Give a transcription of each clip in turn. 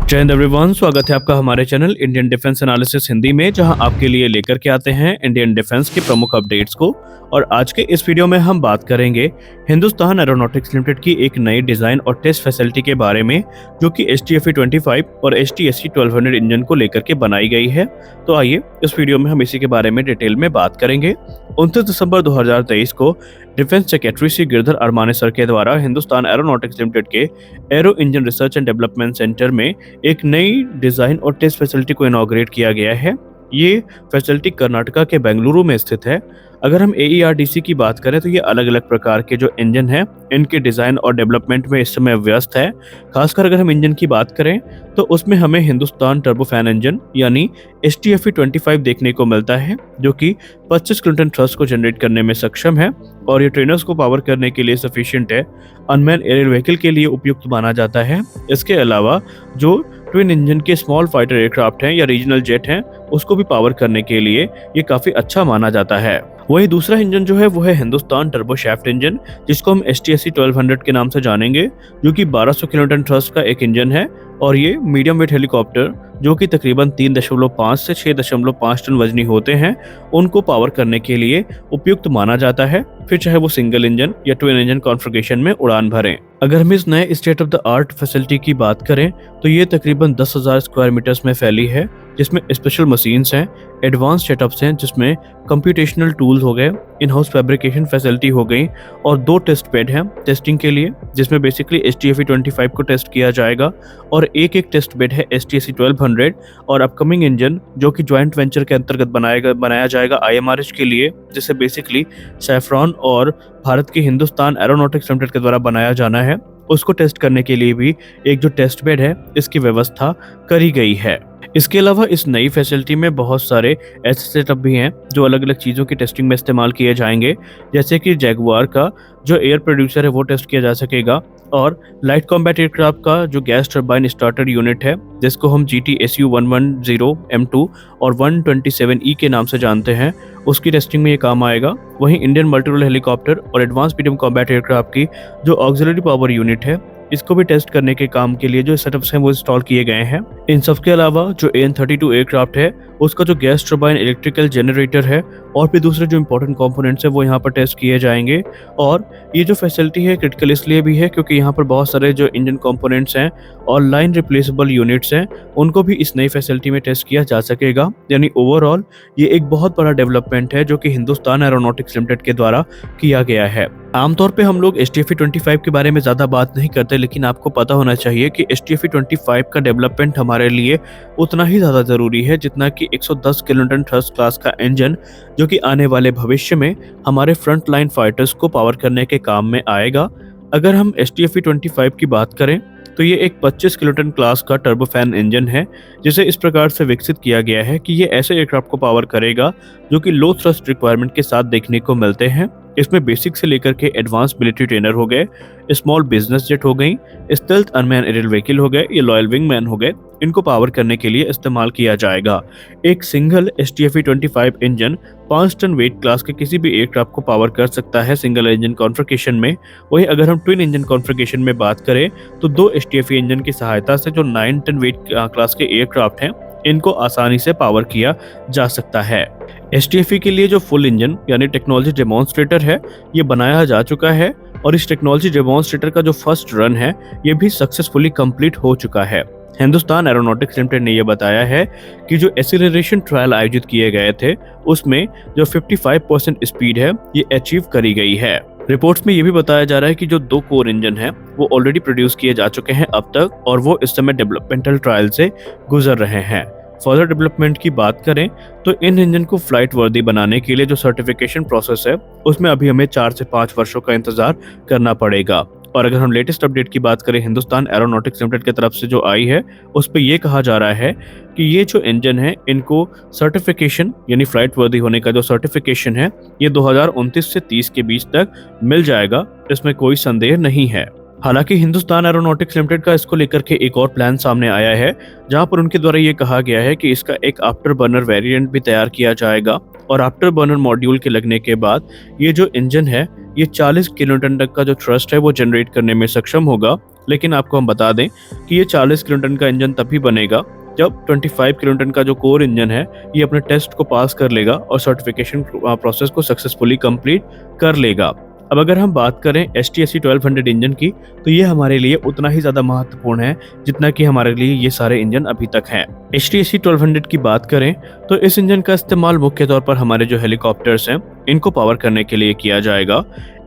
जय हिंद एवरीवन, स्वागत है आपका हमारे channel Indian defence analysis Hindi में, जहां आपके लिए लेकर के आते हैं इंडियन डिफेंस के प्रमुख अपडेट्स को। और आज के इस वीडियो में हम बात करेंगे हिंदुस्तान एरोनॉटिक्स लिमिटेड की एक नई डिजाइन और टेस्ट फैसिलिटी के बारे में, जो कि HTFE-25 और HTSC-1200 इंजन को लेकर के बनाई गई है। तो आइए इस वीडियो में हम इसी के बारे में डिटेल में बात करेंगे। 29 दिसंबर 2023 को defence secretary Shri Girdhar Aramane sir के द्वारा हिंदुस्तान एरोनॉटिक्स लिमिटेड के aero engine research and development centre में एक नई डिजाइन और टेस्ट फैसिलिटी को इनॉग्रेट किया गया है। ये फैसिलिटी कर्नाटका के बेंगलुरु में स्थित है। अगर हम AERDC की बात करें तो ये अलग अलग प्रकार के जो इंजन हैं इनके डिज़ाइन और डेवलपमेंट में इस समय व्यस्त है। खासकर अगर हम इंजन की बात करें तो उसमें हमें हिंदुस्तान टर्बोफैन इंजन यानी HTFE-25 देखने को मिलता है, जो कि 25 किलोन्यूटन थ्रस्ट को जनरेट करने में सक्षम है और ये ट्रेनर्स को पावर करने के लिए सफिशिएंट है। अनमैन एरियल व्हीकल के लिए उपयुक्त माना जाता है। इसके अलावा जो ट्विन इंजन के स्मॉल फाइटर एयरक्राफ्ट हैं या रीजनल जेट हैं, उसको भी पावर करने के लिए ये काफ़ी अच्छा माना जाता है। वही दूसरा इंजन जो है वो है हिंदुस्तान टर्बोशैफ्ट इंजन, जिसको हम HTSC-1200 के नाम से जानेंगे, जो कि 1200 किलोन्यूटन थ्रस्ट का एक इंजन है। और ये मीडियम वेट हेलीकॉप्टर जो कि तकरीबन 3.5 से 6.5 टन वजनी होते हैं, उनको पावर करने के लिए उपयुक्त माना जाता है, फिर चाहे वो सिंगल इंजन या ट्विन इंजन कॉन्फ़िगरेशन में उड़ान भरें। अगर हम इस नए state of the art facility की बात करें तो ये तकरीबन 10,000 स्क्वायर मीटर्स में फैली है, जिसमें स्पेशल मशीन्स हैं, एडवांस सेटअप्स हैं, जिसमें कंप्यूटेशनल टूल्स हो गए, इन हाउस फैब्रिकेशन फैसिलिटी हो गई और 2 टेस्ट बेड हैं टेस्टिंग के लिए, जिसमें बेसिकली HTFE-25 को टेस्ट किया जाएगा और एक टेस्ट बेड है HTSC-1200 और अपकमिंग इंजन जो कि ज्वाइंट वेंचर के अंतर्गत बनाया जाएगा IMRH के लिए, जिसे बेसिकली सैफ्रॉन और भारत के हिंदुस्तान एरोनॉटिक्स लिमिटेड के द्वारा बनाया जाना है। उसको टेस्ट करने के लिए भी एक जो टेस्ट बेड है इसकी व्यवस्था करी गई है। इसके अलावा इस नई फैसिलिटी में बहुत सारे ऐसे सेटअप भी हैं जो अलग अलग चीज़ों की टेस्टिंग में इस्तेमाल किए जाएंगे, जैसे कि जैगुआर का जो एयर प्रोड्यूसर है वो टेस्ट किया जा सकेगा और लाइट कॉम्बैट एयरक्राफ्ट का जो गैस टर्बाइन स्टार्टर यूनिट है, जिसको हम GTSU-110M2 और 127E के नाम से जानते हैं, उसकी टेस्टिंग में ये काम आएगा। वहीं इंडियन मल्टी रोल हेलीकॉप्टर और एडवांस मीडियम कॉम्बैट एयरक्राफ्ट की जो ऑक्सिलरी पावर यूनिट है, इसको भी टेस्ट करने के काम के लिए जो सेटअप्स हैं वो इंस्टॉल किए गए हैं। इन सब के अलावा जो AN-32 एयरक्राफ्ट है उसका जो गैस टर्बाइन इलेक्ट्रिकल जनरेटर है और भी दूसरे जो इंपॉर्टेंट कंपोनेंट्स हैं वो यहाँ पर टेस्ट किए जाएंगे। और ये जो फैसिलिटी है क्रिटिकल इसलिए भी है क्योंकि यहाँ पर बहुत सारे जो इंजन कंपोनेंट्स हैं और लाइन रिप्लेसेबल यूनिट्स हैं, उनको भी इस नई फैसिलिटी में टेस्ट किया जा सकेगा। यानी ओवरऑल ये एक बहुत बड़ा डेवलपमेंट है जो कि हिंदुस्तान एरोनॉटिक्स लिमिटेड के द्वारा किया गया है। आमतौर पे हम लोग HTFE-25 के बारे में ज़्यादा बात नहीं करते, लेकिन आपको पता होना चाहिए कि HTFE-25 का डेवलपमेंट हमारे लिए उतना ही ज़्यादा ज़रूरी है जितना कि 110 किलोन्यूटन थ्रस्ट क्लास का इंजन, जो कि आने वाले भविष्य में हमारे फ्रंट लाइन फाइटर्स को पावर करने के काम में आएगा। अगर हम HTFE-25 की बात करें तो ये एक 25 किलोटन क्लास का टर्बोफैन इंजन है, जिसे इस प्रकार से विकसित किया गया है कि ये ऐसे एयरक्राफ्ट को पावर करेगा जो कि लो थ्रस्ट रिक्वायरमेंट के साथ देखने को मिलते हैं। इसमें बेसिक से लेकर के एडवांस मिलिट्री ट्रेनर हो गए, स्मॉल बिजनेस जेट हो गई, स्टेल्थ अनमैन एरियल व्हीकल हो गए, ये लॉयल विंग मैन हो गए, इनको पावर करने के लिए इस्तेमाल किया जाएगा। एक single HTFE-25 engine 5 ton weight class के किसी भी एयरक्राफ्ट को पावर कर सकता है सिंगल इंजन कॉन्फ़िगरेशन में। वहीं अगर हम ट्विन इंजन कॉन्फ़िगरेशन में बात करें तो 2 HTFE इंजन की सहायता से जो 9 टन वेट क्लास के एयरक्राफ्ट हैं, इनको आसानी से पावर किया जा सकता है। HTFE के लिए जो फुल इंजन यानी टेक्नोलॉजी डेमोन्स्ट्रेटर है, ये बनाया जा चुका है और इस टेक्नोलॉजी डेमोन्स्ट्रेटर का जो फर्स्ट रन है ये भी सक्सेसफुली कंप्लीट हो चुका है। हिंदुस्तान एरोनॉटिक्स लिमिटेड ने यह बताया है कि जो एक्सीलरेशन ट्रायल आयोजित किए गए थे उसमें जो 55% स्पीड है ये अचीव करी गई है। रिपोर्ट्स में ये भी बताया जा रहा है कि जो 2 कोर इंजन हैं वो ऑलरेडी प्रोड्यूस किए जा चुके हैं अब तक और वो इस समय डेवलपमेंटल ट्रायल से गुजर रहे हैं। फर्दर डेवलपमेंट की बात करें तो इन इंजन को फ्लाइट वर्दी बनाने के लिए जो सर्टिफिकेशन प्रोसेस है उसमें अभी हमें 4 से 5 वर्षों का इंतजार करना पड़ेगा। और अगर हम लेटेस्ट अपडेट की बात करें हिंदुस्तान एरोनॉटिक्स लिमिटेड की तरफ से जो आई है, उस पर यह कहा जा रहा है कि ये जो इंजन है इनको सर्टिफिकेशन यानी फ्लाइट वर्दी होने का जो सर्टिफिकेशन है ये 2029 से 30 के बीच तक मिल जाएगा, इसमें कोई संदेह नहीं है। हालांकि हिंदुस्तान एरोनॉटिक्स लिमिटेड का इसको लेकर के एक और प्लान सामने आया है, जहां पर उनके द्वारा ये कहा गया है कि इसका एक आफ्टर बर्नर वेरिएंट भी तैयार किया जाएगा और आफ्टर बर्नर मॉड्यूल के लगने के बाद ये जो इंजन है ये 40 किलोन्यूटन तक का जो थ्रस्ट है वो जनरेट करने में सक्षम होगा लेकिन आपको हम बता दें कि ये 40 किलोन्यूटन का इंजन तभी बनेगा जब 25 किलोन्यूटन का जो कोर इंजन है ये अपने टेस्ट को पास कर लेगा और सर्टिफिकेशन प्रोसेस को सक्सेसफुली कंप्लीट कर लेगा। अब अगर हम बात करें HTSC 1200 इंजन की, तो ये हमारे लिए उतना ही ज़्यादा महत्वपूर्ण है जितना कि हमारे लिए ये सारे इंजन अभी तक हैं। HTSC 1200 की बात करें तो इस इंजन का इस्तेमाल मुख्य तौर पर हमारे जो हेलीकॉप्टर्स हैं इनको पावर करने के लिए किया जाएगा।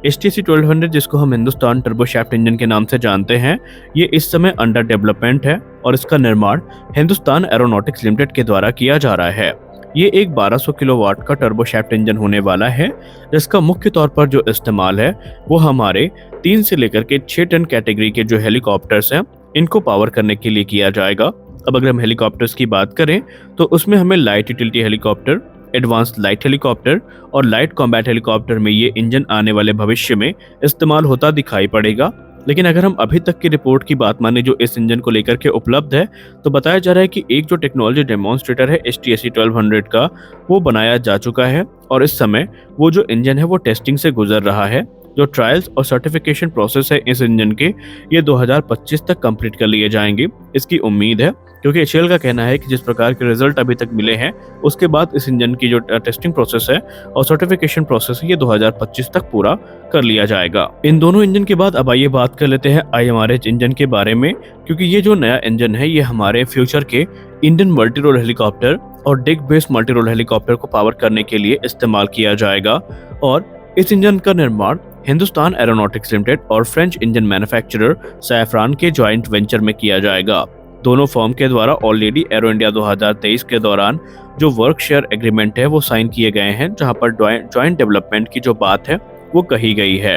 HTSC 1200 जिसको हम हिंदुस्तान टर्बोशैफ्ट इंजन के नाम से जानते हैं, ये इस समय अंडर डेवलपमेंट है और इसका निर्माण हिंदुस्तान एरोनॉटिक्स लिमिटेड के द्वारा किया जा रहा है। ये एक 1200 किलोवाट का टर्बोशैफ्ट इंजन होने वाला है, जिसका मुख्य तौर पर जो इस्तेमाल है वो हमारे 3 से लेकर के 6 टन कैटेगरी के जो हेलीकॉप्टर्स हैं इनको पावर करने के लिए किया जाएगा। अब अगर हम हेलीकॉप्टर्स की बात करें तो उसमें हमें light utility helicopter, advanced light helicopter और लाइट कॉम्बैट हेलीकॉप्टर में ये इंजन आने वाले भविष्य में इस्तेमाल होता दिखाई पड़ेगा। लेकिन अगर हम अभी तक की रिपोर्ट की बात माने जो इस इंजन को लेकर के उपलब्ध है, तो बताया जा रहा है कि एक जो टेक्नोलॉजी डेमोन्स्ट्रेटर है HTSC 1200 का, वो बनाया जा चुका है और इस समय वो जो इंजन है वो टेस्टिंग से गुजर रहा है। जो ट्रायल्स और सर्टिफिकेशन प्रोसेस है इस इंजन के, ये 2025 तक कंप्लीट कर लिए जाएंगे, इसकी उम्मीद है, क्योंकि HAL का कहना है कि जिस प्रकार के रिजल्ट अभी तक मिले हैं उसके बाद इस इंजन की जो टेस्टिंग प्रोसेस है और सर्टिफिकेशन प्रोसेस है ये 2025 तक पूरा कर लिया जाएगा। इन दोनों इंजन के बाद अब आइए बात कर लेते हैं IMRH इंजन के बारे में, क्योंकि ये जो नया इंजन है ये हमारे फ्यूचर के इंडियन मल्टी रोल हेलीकॉप्टर और डिग बेस्ड मल्टी रोल हेलीकॉप्टर को पावर करने के लिए इस्तेमाल किया जाएगा। और इस इंजन का निर्माण हिंदुस्तान एरोनॉटिक्स लिमिटेड और फ्रेंच इंजन मैन्युफैक्चरर सैफरान के ज्वाइंट वेंचर में किया जाएगा। दोनों फर्म के द्वारा ऑलरेडी एरो इंडिया 2023 के दौरान जो वर्क शेयर एग्रीमेंट है वो साइन किए गए हैं, जहां पर ज्वाइंट डेवलपमेंट की जो बात है वो कही गई है।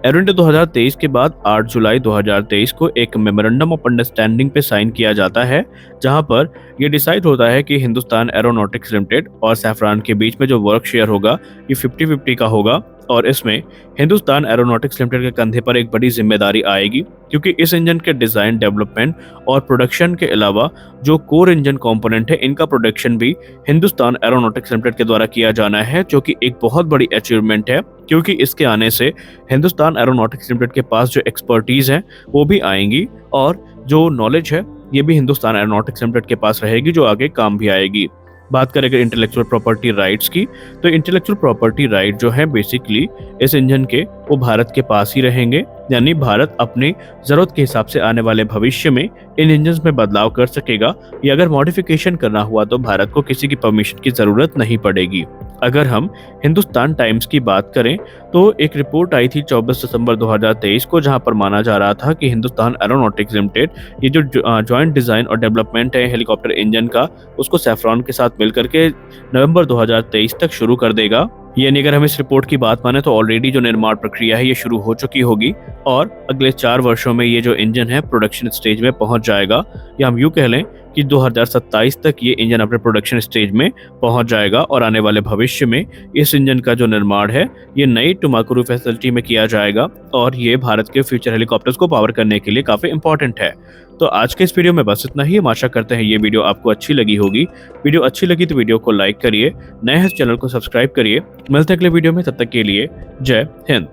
एरो इंडिया 2023 के बाद 8 जुलाई 2023 को एक मेमोरेंडम ऑफ अंडरस्टैंडिंग पे साइन किया जाता है, जहां पर ये डिसाइड होता है कि हिंदुस्तान एरोनॉटिक्स लिमिटेड और सैफरान के बीच में जो वर्क शेयर होगा ये 50-50 का होगा और इसमें हिंदुस्तान एरोनॉटिक्स लिमिटेड के कंधे पर एक बड़ी जिम्मेदारी आएगी, क्योंकि इस इंजन के डिज़ाइन, डेवलपमेंट और प्रोडक्शन के अलावा जो कोर इंजन कंपोनेंट है इनका प्रोडक्शन भी हिंदुस्तान एरोनॉटिक्स लिमिटेड के द्वारा किया जाना है, जो कि एक बहुत बड़ी अचीवमेंट है, क्योंकि इसके आने से हिंदुस्तान एरोनॉटिक्स लिमिटेड के पास जो एक्सपर्टीज़ है वो भी आएंगी और जो नॉलेज है ये भी हिंदुस्तान एरोनॉटिक्स लिमिटेड के पास रहेगी, जो आगे काम भी आएगी। बात करें अगर इंटेलेक्चुअल प्रॉपर्टी राइट्स की, तो इंटेलेक्चुअल प्रॉपर्टी राइट जो है बेसिकली इस इंजन के वो भारत के पास ही रहेंगे, यानी भारत अपनी ज़रूरत के हिसाब से आने वाले भविष्य में इन इंजन्स में बदलाव कर सकेगा, या अगर मॉडिफिकेशन करना हुआ तो भारत को किसी की परमिशन की ज़रूरत नहीं पड़ेगी। अगर हम हिंदुस्तान टाइम्स की बात करें तो एक रिपोर्ट आई थी 24 दिसंबर 2023 को, जहां पर माना जा रहा था कि हिंदुस्तान एरोनॉटिक्स लिमिटेड ये जो जॉइंट डिज़ाइन और डेवलपमेंट है हेलीकॉप्टर इंजन का, उसको सैफरॉन के साथ मिलकर के नवंबर 2023 तक शुरू कर देगा। यानी अगर हम इस रिपोर्ट की बात माने तो ऑलरेडी जो निर्माण प्रक्रिया है ये शुरू हो चुकी होगी और अगले 4 वर्षों में ये जो इंजन है प्रोडक्शन स्टेज में पहुंच जाएगा, या हम यूँ कह लें कि 2027 तक ये इंजन अपने प्रोडक्शन स्टेज में पहुंच जाएगा और आने वाले भविष्य में इस इंजन का जो निर्माण है ये नई टुमाकुरू फैसिलिटी में किया जाएगा और ये भारत के फ्यूचर हेलीकॉप्टर्स को पावर करने के लिए काफ़ी इंपॉर्टेंट है। तो आज के इस वीडियो में बस इतना ही। हम आशा करते हैं ये वीडियो आपको अच्छी लगी होगी। वीडियो अच्छी लगी तो वीडियो को लाइक करिए, नए हैं चैनल को सब्सक्राइब करिए। मिलते हैं अगले वीडियो में, तब तक के लिए जय हिंद।